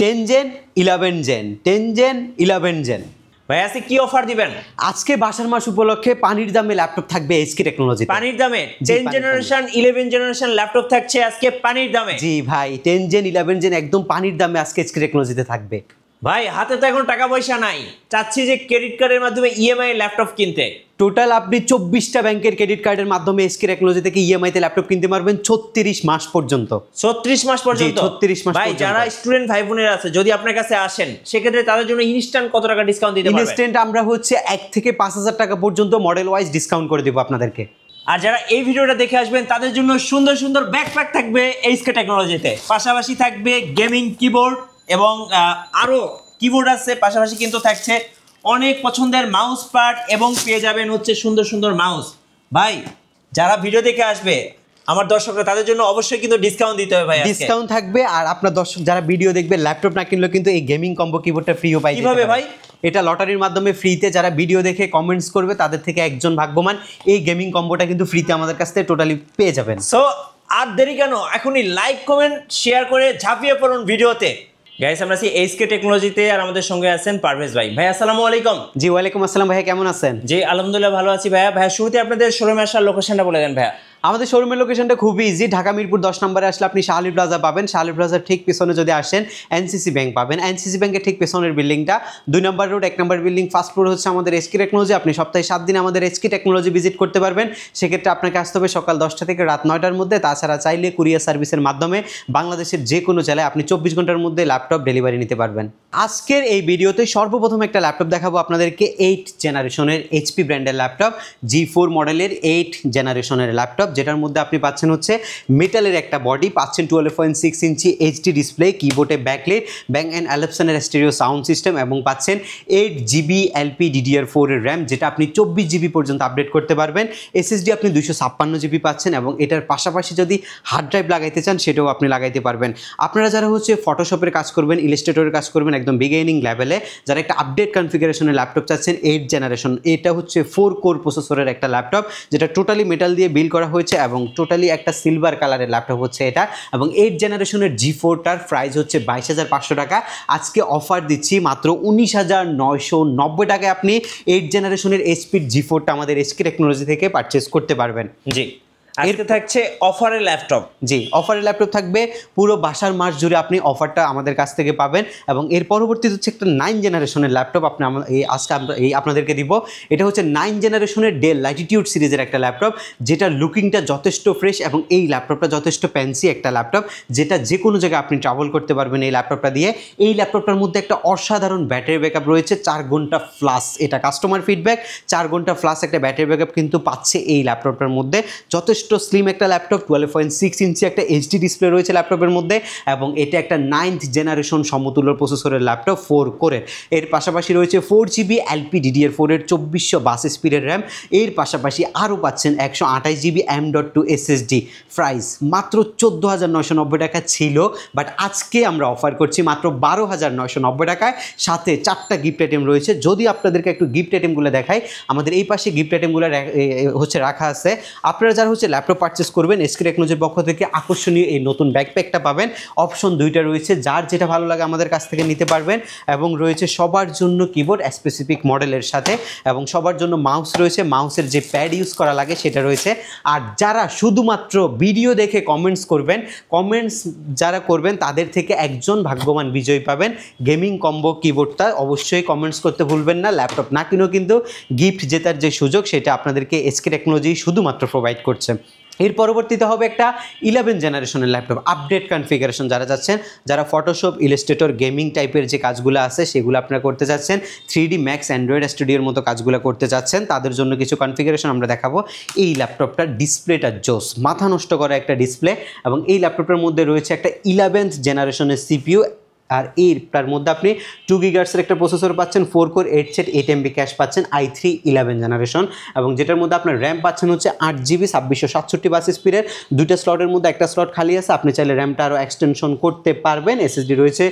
10 gen 11 gen 10 gen 11 gen. ভাই আজকে কি অফার দিবেন? আজকে বাসার মাস উপলক্ষে পানির দামে ল্যাপটপ থাকবে এসকে টেকনোলজি। পানির দামে 10 জেনারেশন 11 জেনারেশন ল্যাপটপ থাকছে আজকে পানির দামে। জি ভাই 10 জেন 11 জেন একদম পানির দামে আজকে এসকে টেকনোলজিতে থাকবে। ভাই হাতে তো এখন টাকা পয়সা নাই, চাচ্ছি যে ক্রেডিট কার্ডের মাধ্যমে ইএমআই ল্যাপটপ কিনতে। টোটাল আপনি 24টা ব্যাংকের ক্রেডিট কার্ডের মাধ্যমে এসকে টেকনোলজি থেকে ইএমআই তে ল্যাপটপ কিনতে পারবেন 36 মাস পর্যন্ত। 36 মাস পর্যন্ত? 36 মাস ভাই পর্যন্ত। যারা স্টুডেন্ট ভাই বোনেরা আছে যদি আপনার কাছে আসেন সেক্ষেত্রে তাদের জন্য ইনস্ট্যান্ট কত টাকা ডিসকাউন্ট দিতে পারবেন? ইনস্ট্যান্ট আমরা হচ্ছে 1 থেকে 5000 টাকা পর্যন্ত মডেল ওয়াইজ ডিসকাউন্ট করে দেব আপনাদেরকে। আর যারা এই ভিডিওটা দেখে আসবেন তাদের জন্য সুন্দর সুন্দর ব্যাকপ্যাক থাকবে এসকে টেকনোলজিতে, পাশাপাশি থাকবে গেমিং কিবোর্ড এবং আরো কিবোর্ড আছে, পাশাপাশি কিন্তু থাকছে অনেক পছন্দের মাউস পার্ট এবং পেয়ে যাবেন হচ্ছে সুন্দর সুন্দর মাউস। ভাই যারা ভিডিও দেখে আসবে আমার দর্শকরা তাদের জন্য অবশ্যই কিন্তু ডিসকাউন্ট দিতে হবে ভাই। ডিসকাউন্ট থাকবে আর আপনার দর্শক যারা ভিডিও দেখবে ল্যাপটপ না কিনলেও কিন্তু এই গেমিং কম্বো কিবোর্ডটা ফ্রিও পাই। কিভাবে ভাই? এটা লটারির মাধ্যমে ফ্রিতে যারা ভিডিও দেখে কমেন্টস করবে তাদের থেকে একজন ভাগ্যবান এই গেমিং কম্বোটা কিন্তু ফ্রিতে আমাদের কাছ থেকে টোটালি পেয়ে যাবেন। সো আর দেরি কেন, এখনই লাইক কমেন্ট শেয়ার করে ঝাঁপিয়ে পড়ুন ভিডিওতে। গাইস আমরা আছি এসকে টেকনোলজিতে আর আমাদের সঙ্গে আছেন পারভেজ ভাই। ভাই আসসালামু আলাইকুম। জি ওয়ালাইকুম আসসালাম ভাইয়া, কেমন আছেন? জি আলহামদুলিল্লাহ ভালো আছি ভাইয়া। ভাইয়া শুরুতে আপনাদের শোরুমে আসার লোকেশনটা বলে দেন ভাইয়া। আমাদের শোরুমের লোকেশনটা খুবই ইজি, ঢাকা মিরপুর 10 নম্বরে আসলে আপনি শাহ আলী প্লাজা পাবেন। শাহ আলী প্লাজার ঠিক পিছনে যদি আসেন এনসিসি ব্যাংক পাবেন। এনসিসি ব্যাংকের ঠিক পেছনের বিল্ডিংটা 2 নম্বর রোড 1 নম্বর বিল্ডিং, ফার্স্ট ফ্লোর হচ্ছে আমাদের এসকে টেকনোলজি। আপনি সপ্তাহে 7 দিন আমাদের এসকে টেকনোলজি ভিজিট করতে পারবেন। সেক্ষেত্রে আপনাকে আসতে হবে সকাল 10টা থেকে রাত 9টার মধ্যে। তাছাড়া চাইলে কুরিয়ার সার্ভিসের মাধ্যমে বাংলাদেশের যে কোনো জেলায় আপনি 24 ঘন্টার মধ্যে ল্যাপটপ ডেলিভারি নিতে পারবেন। আজকের এই ভিডিওতে সর্বপ্রথম একটা ল্যাপটপ দেখাবো আপনাদেরকে 8 জেনারেশনের এইচপি ব্র্যান্ডের ল্যাপটপ, G4 মডেলের 8 জেনারেশনের ল্যাপটপ, যেটার মধ্যে আপনি পাচ্ছেন হচ্ছে মেটালের একটা বডি, পাচ্ছেন 12.6 ইঞ্চি এইচডি ডিসপ্লে, কিবোর্ডে ব্যাকলাইট, ব্যাং অ্যান্ড অ্যালপসনের স্টেরিও সাউন্ড সিস্টেম এবং পাচ্ছেন 8GB LPDDR4 এর র্যাম, যেটা আপনি 24GB পর্যন্ত আপডেট করতে পারবেন। এসএসডি আপনি 256GB পাচ্ছেন এবং এটার পাশাপাশি যদি হার্ড ড্রাইভ লাগাইতে চান সেটাও আপনি লাগাইতে পারবেন। আপনারা যারা হচ্ছে ফটোশপের কাজ করবেন, ইলাস্ট্রেটরের কাজ করবেন একদম বিগিনিং লেভেলে, যারা একটা আপডেট কনফিগারেশনের ল্যাপটপ চাচ্ছেন 8 জেনারেশন, এটা হচ্ছে 4 কোর প্রসেসরের একটা ল্যাপটপ যেটা টোটালি মেটাল দিয়ে বিল্ড করা হয়েছে এবং টোটালি একটা সিলভার কালারের ল্যাপটপ হচ্ছে এটা। এবং 8 জেনারেশনের G4টার প্রাইস হচ্ছে 22,500 টাকা। আজকে অফার দিচ্ছি মাত্র 19,990 টাকায় আপনি 8 জেনারেশনের এইচপির G4টা আমাদের এসকে টেকনোলজি থেকে পারচেস করতে পারবেন। জি আজকে থাকছে অফারের ল্যাপটপ। জি অফারের ল্যাপটপ থাকবে পুরো বাসার মাস জুড়ে, আপনি অফারটা আমাদের কাছ থেকে পাবেন। এবং এর পরবর্তীতে হচ্ছে একটা 9 জেনারেশনের ল্যাপটপ আপনি আজকে আপনাদেরকে দিব। এটা হচ্ছে 9 জেনারেশনের ডেল ল্যাটিটিউড সিরিজের একটা ল্যাপটপ, যেটার লুকিংটা যথেষ্ট ফ্রেশ এবং এই ল্যাপটপটা যথেষ্ট ফ্যান্সি একটা ল্যাপটপ, যেটা যে কোনো জায়গায় আপনি ট্রাভেল করতে পারবেন এই ল্যাপটপটা দিয়ে। এই ল্যাপটপটার মধ্যে একটা অসাধারণ ব্যাটারি ব্যাকআপ রয়েছে, 4 ঘন্টা প্লাস, এটা কাস্টমার ফিডব্যাক, 4 ঘন্টা প্লাস একটা ব্যাটারি ব্যাকআপ কিন্তু পাচ্ছে এই ল্যাপটপটার মধ্যে। যথেষ্ট স্লিম একটা ল্যাপটপ, 12.6 ইঞ্চি একটা এইচডি ডিসপ্লে রয়েছে ল্যাপটপের মধ্যে এবং এটা একটা 9th জেনারেশন সমতুল্য প্রসেসরের ল্যাপটপ 4 কোরের। এর পাশাপাশি রয়েছে 4GB LPDDR4 এর 2422 স্পিডের র্যাম। এর পাশাপাশি আরও পাচ্ছেন 128GB M.2 SSD। প্রাইস মাত্র 14,990 টাকা ছিল, বাট আজকে আমরা অফার করছি মাত্র 12,990 টাকায়, সাথে 4টা গিফট আইটেম রয়েছে। যদি আপনাদেরকে একটু গিফট আইটেমগুলো দেখাই, আমাদের এই পাশে গিফট আইটেমগুলো হচ্ছে রাখা আছে। আপনারা যারা হচ্ছে ল্যাপটপ পারচেস করবেন এসকে টেকনোলজির পক্ষ থেকে আকর্ষণীয় এই নতুন ব্যাকপ্যাকটা পাবেন। অপশন 2টা রয়েছে, যার যেটা ভালো লাগে আমাদের কাছ থেকে নিতে পারবেন। এবং রয়েছে সবার জন্য কিবোর্ড স্পেসিফিক মডেলের সাথে এবং সবার জন্য মাউস রয়েছে, মাউসের যে প্যাড ইউজ করা লাগে সেটা রয়েছে। আর যারা শুধুমাত্র ভিডিও দেখে কমেন্টস করবেন, কমেন্টস যারা করবেন তাদের থেকে একজন ভাগ্যবান বিজয়ী পাবেন গেমিং কম্বো কিবোর্ডটা। অবশ্যই কমেন্টস করতে ভুলবেন না। ল্যাপটপ না কিনেও কিন্তু গিফট জেতার যে সুযোগ সেটা আপনাদেরকে এসকে টেকনোলজি শুধুমাত্র প্রোভাইড করছে। এর পরবর্তীতে হবে একটা 11 জেনারেশনের ল্যাপটপ, আপডেট কনফিগারেশন যারা যাচ্ছেন, যারা ফটোশপ, ইলাস্ট্রেটর, গেমিং টাইপের যে কাজগুলো আছে সেগুলো আপনারা করতে যাচ্ছেন, 3D Max, অ্যান্ড্রয়েড স্টুডিওর মতো কাজগুলো করতে যাচ্ছেন, তাদের জন্য কিছু কনফিগারেশন আমরা দেখাবো। এই ল্যাপটপটার ডিসপ্লেটা জোস, মাথা নষ্ট করা একটা ডিসপ্লে এবং এই ল্যাপটপটার মধ্যে রয়েছে একটা 11th জেনারেশনের CPU। আর এর মধ্যে আপনি 2 GHz একটা প্রসেসর পাচ্ছেন, 4 কোর 8 সেট 8 MB ক্যাশ পাচ্ছেন, i3 11 জেনারেশন এবং যেটার মধ্যে আপনার র্যাম পাচ্ছেন হচ্ছে 8GB 2667 স্পিডের। 2টা স্লটের মধ্যে একটা স্লট খালি আছে, আপনি চাইলে র্যামটা আরও এক্সটেনশন করতে পারবেন। এসএসডি রয়েছে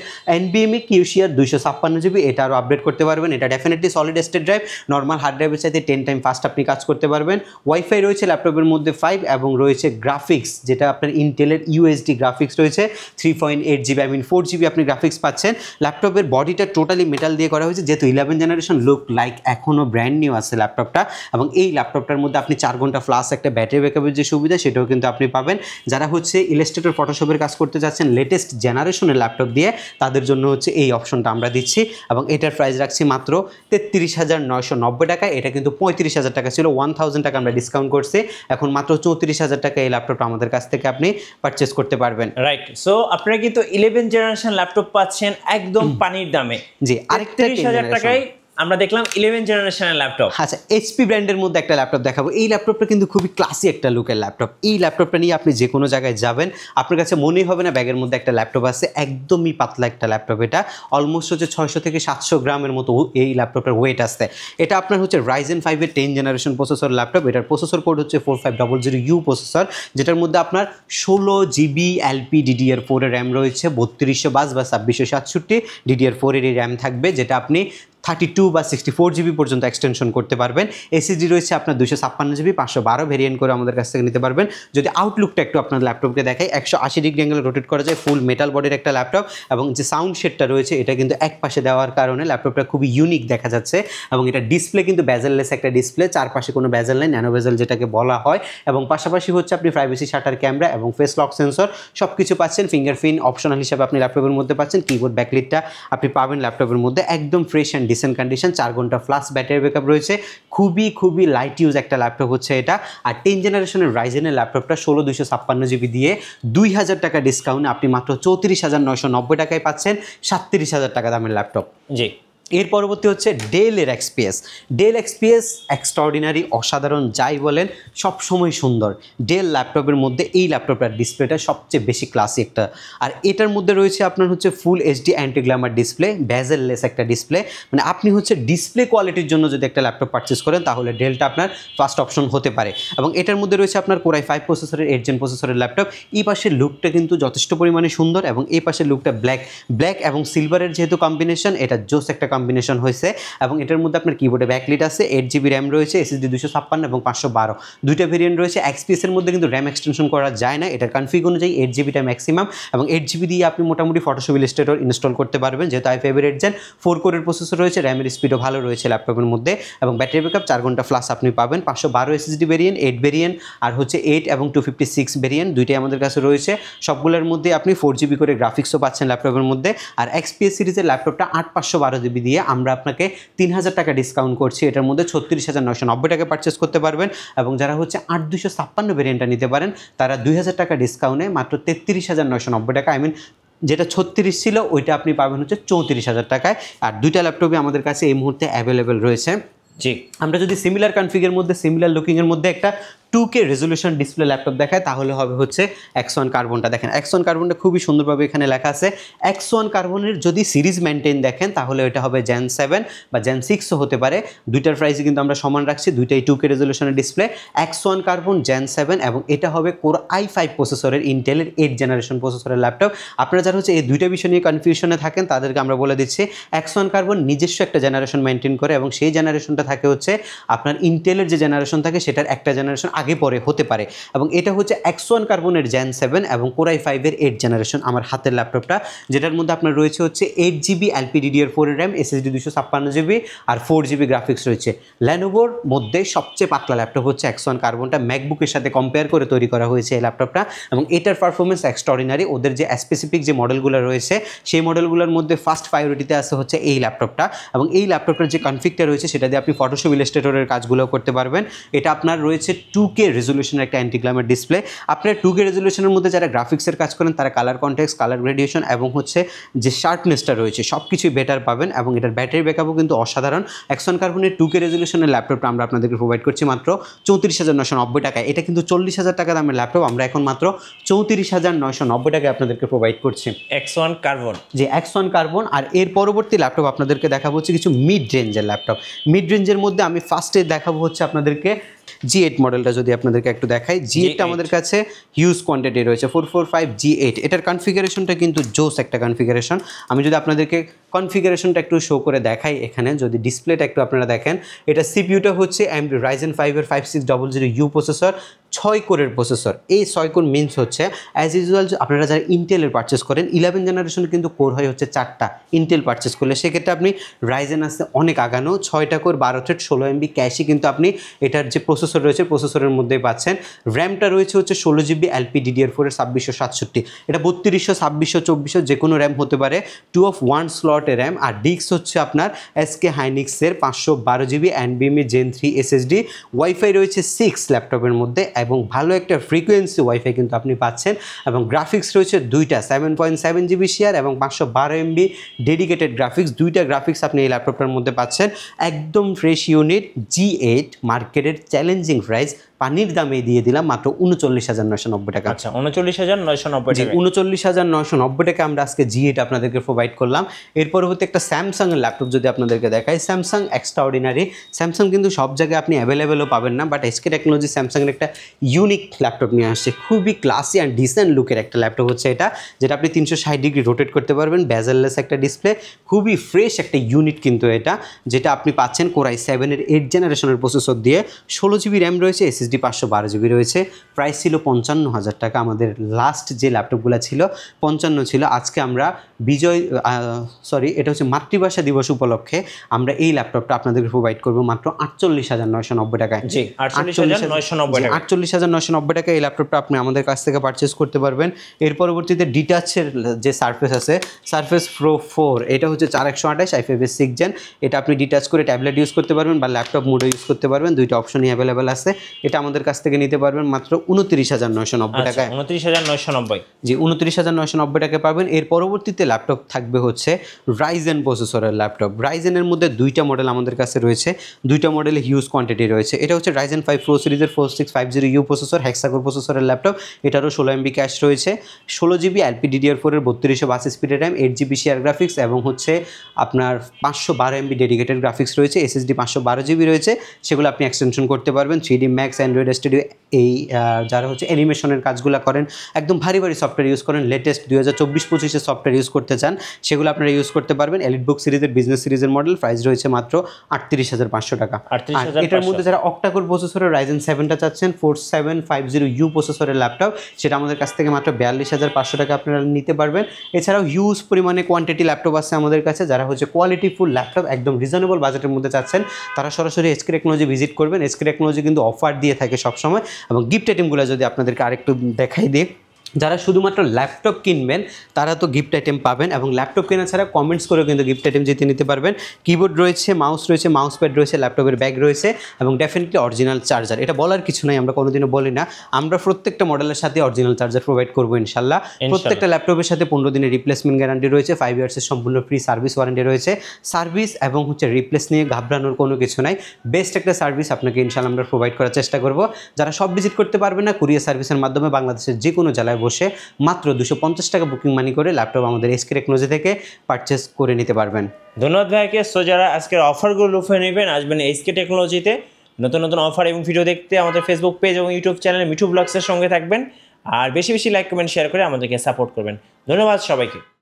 NVMe QCR 256GB, এটা আরও আপডেট করতে পারবেন। এটা definitely solid state drive, normal hard ড্রাইভের চাইতে 10 টাইম ফাস্ট আপনি কাজ করতে পারবেন। ওয়াইফাই রয়েছে ল্যাপটপের মধ্যে 5 এবং রয়েছে গ্রাফিক্স, যেটা আপনার ইন্টেলের USD গ্রাফিক্স রয়েছে 3.8GB, 4GB আপনি গ্রাফিক্স গ্রাফিক্স পাচ্ছেন। ল্যাপটপের বডিটা টোটালি মেটাল দিয়ে করা হয়েছে, যেহেতু 11 জেনারেশন লুক লাইক এখনও ব্র্যান্ড নিউ আছে ল্যাপটপটা। এবং এই ল্যাপটপটার মধ্যে আপনি 4 ঘন্টা প্লাস একটা ব্যাটারি ব্যাকআপের যে সুবিধা সেটাও কিন্তু আপনি পাবেন। যারা হচ্ছে ইলাস্ট্রেটর ফটোশপের কাজ করতে যাচ্ছেন লেটেস্ট জেনারেশনের ল্যাপটপ দিয়ে, তাদের জন্য হচ্ছে এই অপশনটা আমরা দিচ্ছি। এবং এটার প্রাইস রাখছি মাত্র 33,990 টাকা। এটা কিন্তু 35,000 টাকা ছিল, 1,000 টাকা আমরা ডিসকাউন্ট করছি। এখন মাত্র 34,000 টাকা এই ল্যাপটপটা আমাদের কাছ থেকে আপনি পারচেস করতে পারবেন। রাইট, সো আপনারা কিন্তু 11 জেনারেশন ল্যাপটপ পাচ্ছেন একদম পানির দামে। জি, আরেকটা 30,000 টাকায় আমরা দেখলাম 11 জেনারেশনের ল্যাপটপ। আচ্ছা, এইচপি ব্র্যান্ডের মধ্যে একটা ল্যাপটপ দেখাবো। এই ল্যাপটপটা কিন্তু খুবই ক্লাসি একটা লুকের ল্যাপটপ। এই ল্যাপটপটা নিয়ে আপনি যে কোনো জায়গায় যাবেন, আপনার কাছে মনেই হবে না ব্যাগের মধ্যে একটা ল্যাপটপ আছে। একদমই পাতলা একটা ল্যাপটপ। এটা অলমোস্ট হচ্ছে 600 থেকে 700 গ্রামের মতো এই ল্যাপটপটার ওয়েট আসছে। এটা আপনার হচ্ছে Ryzen 5-এর 10 জেনারেশন প্রসেসর ল্যাপটপ। এটার প্রসেসর কোড হচ্ছে 4500U প্রসেসর, যেটার মধ্যে আপনার 16GB LPDDR4 এর র্যাম রয়েছে, 3200 বাস বা 2667 DDR4 এর র্যাম থাকবে, যেটা আপনি 32 বা 64GB পর্যন্ত এক্সটেনশন করতে পারবেন। এসএসডি রয়েছে আপনার 256GB 512 ভেরিয়েন্ট করে আমাদের কাছ থেকে নিতে পারবেন। যদি আউটলুকটা একটু আপনার ল্যাপটপকে দেখাই, 180 ডিগ্রি অ্যাঙ্গেলে রোটেট করা যায়, ফুল মেটাল বডির একটা ল্যাপটপ। এবং যে সাউন্ড শেডটা রয়েছে এটা কিন্তু এক পাশে দেওয়ার কারণে ল্যাপটপটা খুবই ইউনিক দেখা যাচ্ছে। এবং এটা ডিসপ্লে কিন্তু বেজেললেস একটা ডিসপ্লে, চারপাশে কোনো বেজেল নেই, ন্যানো বেজেল যেটাকে বলা হয়। এবং পাশাপাশি হচ্ছে আপনি প্রাইভেসি শাটার ক্যামেরা এবং ফেস লক সেন্সর সব কিছু পাচ্ছেন। ফিঙ্গারপ্রিন্ট অপশনাল হিসাবে আপনি ল্যাপটপের মধ্যে পাচ্ছেন। কিবোর্ড ব্যাকলিটটা আপনি পাবেন ল্যাপটপের মধ্যে, একদম ফ্রেশ অ্যান্ড ডিসেন্ট কন্ডিশন। 4 ঘন্টা প্লাস ব্যাটারি ব্যাকআপ রয়েছে। খুবই লাইট ইউজ একটা ল্যাপটপ হচ্ছে এটা। আর 10 জেনারেশনের রাইজেনের ল্যাপটপটা 16,256GB দিয়ে 2,000 টাকা ডিসকাউন্টে আপনি মাত্র 34,990 টাকায় পাচ্ছেন 37,000 টাকা দামের ল্যাপটপ। জি, এর পরবর্তী হচ্ছে ডেলের এক্সপিএস। ডেল এক্সপিএস এক্সট্রাঅর্ডিনারি, অসাধারণ, যাই বলেন সবসময় সুন্দর। ডেল ল্যাপটপের মধ্যে এই ল্যাপটপটার ডিসপ্লেটা সবচেয়ে বেশি ক্লাসি একটা। আর এটার মধ্যে রয়েছে আপনার হচ্ছে full HD anti Glamour display, bezel-less একটা ডিসপ্লে। মানে আপনি হচ্ছে ডিসপ্লে কোয়ালিটির জন্য যদি একটা ল্যাপটপ পারচেস করেন তাহলে ডেলটা আপনার ফার্স্ট অপশন হতে পারে। এবং এটার মধ্যে রয়েছে আপনার Core i5 প্রসেসরের 8 জেন প্রসেসরের ল্যাপটপ। এই পাশের লুকটা কিন্তু যথেষ্ট পরিমাণে সুন্দর, এবং এই পাশের লুকটা ব্ল্যাক এবং সিলভারের যেহেতু কম্বিনেশন, এটা জোস একটা কম্বিনেশন হয়েছে। এবং এটার মধ্যে আপনার কিবোর্ডে ব্যাকলিট আছে, 8GB র্যাম রয়েছে, এসএসডি 256 এবং 512 দুইটা ভেরিয়েন্ট রয়েছে। এক্সপিএস এর মধ্যে কিন্তু র্যাম এক্সটেনশন করা যায় না, এটার কনফিগ অনুযায়ী 8GBটা ম্যাক্সিমাম। এবং 8GB দিয়ে আপনি মোটামুটি ফটোশপ ইলাস্ট্রেটর ইনস্টল করতে পারবেন, যেহেতু i5 এর 8 জেন 4 কোরের প্রসেসর রয়েছে। র্যামের স্পিডও ভালো রয়েছে ল্যাপটপের মধ্যে। এবং ব্যাটারি ব্যাকআপ 4 ঘন্টা প্লাস আপনি পাবেন। 512 এসএসডি ভেরিয়েন্ট, 8 ভেরিয়েন্ট, আর হচ্ছে 8 এবং 256 ভেরিয়েন্ট, দুইটাই আমাদের কাছে রয়েছে। সবগুলোর মধ্যে আপনি 4GB করে গ্রাফিক্সও পাচ্ছেন ল্যাপটপের মধ্যে। আর এক্সপিএস সিরিজের ল্যাপটপটা 8512GB দিয়ে আমরা আপনাকে 3,000 টাকা ডিসকাউন্ট করছি। এটার মধ্যে 36,990 টাকা পারচেস করতে পারবেন। এবং যারা হচ্ছে 8256 ভেরিয়েন্টটা নিতে পারেন তারা 2,000 টাকা ডিসকাউন্টে মাত্র 33,990 টাকা, যেটা 36 ছিল ওইটা আপনি পাবেন হচ্ছে 34,000 টাকায়। আর দুইটা ল্যাপটপই আমাদের কাছে এই মুহূর্তে অ্যাভেলেবেল রয়েছে। জি, আমরা যদি সিমিলার কনফিগের মধ্যে, সিমিলার লুকিংয়ের মধ্যে একটা 2K রেজলিউশন ডিসপ্লে ল্যাপটপ দেখায় তাহলে হবে হচ্ছে X1 কার্বনটা। দেখেন X1 কার্বনটা খুবই সুন্দরভাবে এখানে লেখা আছে। X1 কার্বনের যদি সিরিজ মেনটেন দেখেন তাহলে এটা হবে Gen 7 বা Gen 6ও হতে পারে। দুইটার প্রাইসই কিন্তু আমরা সমান রাখছি, দুইটাই 2K রেজলিউশনের display. X1 carbon Gen 7 এবং এটা হবে Core i5 প্রসেসরের ইন্টেলের 8 জেনারেশন প্রসেসরের ল্যাপটপ। আপনারা যারা হচ্ছে এই দুইটা বিষয় নিয়ে কনফিউশনে থাকেন তাদেরকে আমরা বলে দিচ্ছি X1 কার্বন নিজস্ব একটা জেনারেশন মেনটেন করে, এবং সেই জেনারেশনটা থাকে হচ্ছে আপনার ইন্টেলের যে জেনারেশন থাকে সেটার একটা জেনারেশন আগে পরে হতে পারে। এবং এটা হচ্ছে X1 কার্বনের Gen 7 এবং Core i5 এর 8 জেনারেশন আমার হাতের ল্যাপটপটা, যেটার মধ্যে আপনার রয়েছে হচ্ছে 8GB LPDDR4 এর র্যাম, এসএসডি 256GB আর 4GB গ্রাফিক্স রয়েছে। ল্যানোভোর মধ্যে সবচেয়ে পাতলা ল্যাপটপ হচ্ছে X1 কার্বনটা, ম্যাকবুকের সাথে কম্পেয়ার করে তৈরি করা হয়েছে এই ল্যাপটপটা। এবং এটার পারফরমেন্স এক্সট্রাঅর্ডিনারি। ওদের যে স্পেসিফিক যে মডেলগুলো রয়েছে সেই মডেলগুলোর মধ্যে ফার্স্ট প্রায়োরিটিতে আছে হচ্ছে এই ল্যাপটপটা। এবং এই ল্যাপটপটার যে কনফিগটা রয়েছে সেটা দিয়ে আপনি ফটোশপ ইলাস্ট্রেটরের কাজগুলো করতে পারবেন। এটা আপনার রয়েছে 2K রেজলিউশনের একটা অ্যান্টি গ্ল্যামার ডিসপ্লে। আপনার 2K রেজলিউশনের মধ্যে যারা গ্রাফিক্সের কাজ করেন তারা কালার কনটেক্সট, কালার গ্রেডিয়েশন এবং হচ্ছে যে শার্পনেসটা রয়েছে সব কিছুই বেটার পাবেন। এবং এটার ব্যাটারি ব্যাকআপও কিন্তু অসাধারণ। X1 কার্বনের 2K রেজলিউশনের ল্যাপটপটা আমরা আপনাদেরকে প্রোভাইড করছি মাত্র 34,990 টাকায়। এটা কিন্তু 40,000 টাকা দামের ল্যাপটপ, আমরা এখন মাত্র 34,990 টাকায় আপনাদেরকে প্রোভাইড করছি X1 কার্বন। যে X1 কার্বন। আর এর পরবর্তী ল্যাপটপ আপনাদেরকে দেখাবো হচ্ছে কিছু মিড রেঞ্জের ল্যাপটপ। মিড রেঞ্জের মধ্যে আমি ফার্স্টে দেখাবো হচ্ছে আপনাদেরকে G8 মডেলটা। যদি আপনাদেরকে একটু দেখাই, G8টা আমাদের কাছে হিউজ কোয়ান্টিটি রয়েছে, 445 G8। এটার কনফিগারেশনটা কিন্তু জোস একটা কনফিগারেশন। আমি যদি আপনাদেরকে কনফিগারেশনটা একটু শো করে দেখাই, এখানে যদি ডিসপ্লেটা একটু আপনারা দেখেন, এটা সিপিইউটা হচ্ছে AMD Ryzen 5 এর 5600U প্রসেসর, 6 কোরের প্রসেসর। এই 6 কোর মিনস হচ্ছে অ্যাজ ইউজুয়াল আপনারা যারা ইন্টেলের পারচেস করেন 11 জেনারেশনে কিন্তু কোর হয় হচ্ছে 4টা ইন্টেল পারচেস করলে, সেক্ষেত্রে আপনি রাইজেন আসতে অনেক আগানো 6টা কোর 12 থ্রেড 16 MB ক্যাশই কিন্তু আপনি এটার যে প্রসেসর রয়েছে প্রসেসরের মধ্যেই পাচ্ছেন। র্যামটা রয়েছে হচ্ছে 16 GB LPDDR4 এর 2667, এটা 3200 2600 2400 যে কোনো র্যাম হতে পারে, 2 of 1 স্লটের র্যাম। আর ডিস্ক হচ্ছে আপনার SK হাইনিক্সের 512 GB NVMe Gen 3 SSD। Wifi রয়েছে 6 ল্যাপটপের মধ্যে এবং ভালো একটা ফ্রিকোয়েন্সি ওয়াইফাই কিন্তু আপনি পাচ্ছেন, এবং গ্রাফিক্স রয়েছে দুইটা 7.7 GB শেয়ার এবং 512 MB ডেডিকেটেড গ্রাফিক্স। দুইটা গ্রাফিক্স আপনি এই ল্যাপটপটার মধ্যে পাচ্ছেন। একদম ফ্রেশ ইউনিট G8, মার্কেটের চ্যালেঞ্জিং প্রাইস, পানির দামে দিয়ে দিলাম মাত্র 39,990 টাকা। আচ্ছা 39,990 টাকা। 39,990 টাকা আমরা আজকে G8 আপনাদেরকে প্রোভাইড করলাম। এর পরবর্তী একটা স্যামসাংয়ের ল্যাপটপ যদি আপনাদেরকে দেখাই, স্যামসাং এক্সট্রাঅর্ডিনারি। স্যামসাং কিন্তু সব জায়গায় আপনি অ্যাভেলেবেলও পাবেন না, বাট SK টেকনোলজি স্যামসাংয়ের একটা ইউনিক ল্যাপটপ নিয়ে আসছে, খুবই ক্লাসি অ্যান্ড ডিসেন্ট লুকের একটা ল্যাপটপ হচ্ছে এটা, যেটা আপনি 360 ডিগ্রি রোটেট করতে পারবেন, বেজেললেস একটা ডিসপ্লে, খুবই ফ্রেশ একটা ইউনিট কিন্তু এটা, যেটা আপনি পাচ্ছেন Core i7-এর 8 জেনারেশনের প্রসেসর দিয়ে। 16 GB র্যাম রয়েছে, SSD 512 GB রয়েছে। প্রাইস ছিল 55,000 টাকা। আমাদের লাস্ট যে ল্যাপটপগুলো ছিল 55 ছিল। আজকে আমরা এটা হচ্ছে মাতৃভাষা দিবস উপলক্ষে আমরা এই ল্যাপটপটা আপনাদেরকে প্রোভাইড করবো মাত্র 48,990 টাকায়। জি 48,990 টাকা। 48,990 টাকা এই ল্যাপটপটা আপনি আমাদের কাছ থেকে পারচেস করতে পারবেন। এর পরবর্তীতে ডিটাচের যে সারফেস আছে, সারফেস প্রো 4, এটা হচ্ছে 4128 i5 এর 6 জেন। এটা আপনি ডিটাচ করে ট্যাবলেট ইউজ করতে পারবেন বা ল্যাপটপ মোডে ইউজ করতে পারবেন, দুইটা অপশনই অ্যাভেলেবেল আছে। এটা আমাদের কাছ থেকে নিতে পারবেন মাত্র 29,990 টাকায়। 29,990। জি 29,990 টাকায় পাবেন। এর পরবর্তীতে ল্যাপটপ থাকবে হচ্ছে রাইজেন প্রসেসরের ল্যাপটপ। রাইজেনের মধ্যে দুইটা মডেল আমাদের কাছে রয়েছে, দুইটা মডেলে হিউজ কোয়ান্টিটি রয়েছে। এটা হচ্ছে রাইজেন 5 প্রো সিরিজের 4650U প্রসেসর, হেক্সাকোর প্রসেসরের ল্যাপটপ। এটারও 16 MB ক্যাশ রয়েছে, 16 GB LPDDR4 এর 3252 স্পিডের র্যাম, 8 GB শেয়ার গ্রাফিক্স এবং হচ্ছে আপনার 512 MB ডেডিকেটেড গ্রাফিক্স রয়েছে, SSD 512 GB রয়েছে। সেগুলো আপনি এক্সটেনশন করতে পারবেন। 3D Max, অ্যান্ড্রয়েড স্টুডিও, এই যারা হচ্ছে অ্যানিমেশনের কাজগুলো করেন, একদম ভারী ভারী সফটওয়্যার ইউজ করেন, লেটেস্ট 2024-25 সফটওয়্যার ইউজ করতে চান, সেগুলো আপনারা ইউজ করতে পারবেন। এলিটবুক সিরিজের বিজনেস সিরিজের মডেল, প্রাইস রয়েছে মাত্র 38,500 টাকা। আর এটার মধ্যে যারা অক্টাকোর প্রসেসরের রাইজেন 7টা চাচ্ছেন, 4750U প্রসেসরের ল্যাপটপ, সেটা আমাদের কাছ থেকে মাত্র 42,500 টাকা আপনারা নিতে পারবেন। এছাড়াও হিউজ পরিমাণে কোয়ান্টিটি ল্যাপটপ আছে আমাদের কাছে। যারা হচ্ছে কোয়ালিটি ফুল ল্যাপটপ একদম রিজনেবল বাজেটের মধ্যে চাচ্ছেন, তারা সরাসরি SK টেকনোলজি ভিজিট করবেন। SK টেকনোলজি কিন্তু অফার দিয়ে থাকে সবসময়। এবং গিফট আইটেমগুলো যদি আপনাদেরকে আরেকটু দেখাই দিই, যারা শুধুমাত্র ল্যাপটপ কিনবেন তারা তো গিফট আইটেম পাবেন, এবং ল্যাপটপ কেনা ছাড়া কমেন্টস করেও কিন্তু গিফট আইটেম জিতে নিতে পারবেন। কিবোর্ড রয়েছে, মাউস রয়েছে, মাউস প্যাড রয়েছে, ল্যাপটপের ব্যাগ রয়েছে এবং ডেফিনেটলি অরিজিনাল চার্জার। এটা বলার কিছু নাই, আমরা কোনোদিনও বলি না, আমরা প্রত্যেকটা মডেলের সাথে অরিজিনাল চার্জার প্রোভাইড করবো ইনশাল্লাহ। প্রত্যেকটা ল্যাপটপের সাথে 15 দিনের রিপ্লেসমেন্ট গ্যারান্টি রয়েছে, 5 ইয়ার্সের সম্পূর্ণ ফ্রি সার্ভিস ওয়ারেন্টি রয়েছে। সার্ভিস এবং হচ্ছে রিপ্লেস নিয়ে ঘাবড়ানোর কোনো কিছু নাই, বেস্ট একটা সার্ভিস আপনাকে ইনশাল্লাহ আমরা প্রোভাইড করার চেষ্টা করব। যারা সব ভিজিট করতে পারবে না, কুরিয়ার সার্ভিসের মাধ্যমে বাংলাদেশের যে কোনো জেলায় বসে মাত্র 250 টাকা বুকিং মানি করে ল্যাপটপ আমাদের SK টেকনোলজি থেকে পারচেস করে নিতে পারবেন। ধন্যবাদ ভাইকে। সো যারা আজকের অফারগুলো লুফে নেবেন, আসবেন SK টেকনোলজিতে। নতুন নতুন অফার এবং ভিডিও দেখতে আমাদের ফেসবুক পেজ এবং ইউটিউব চ্যানেল মিঠু ব্লগসের সঙ্গে থাকবেন। আর বেশি বেশি লাইক, কমেন্ট, শেয়ার করে আমাদেরকে সাপোর্ট করবেন। ধন্যবাদ সবাইকে।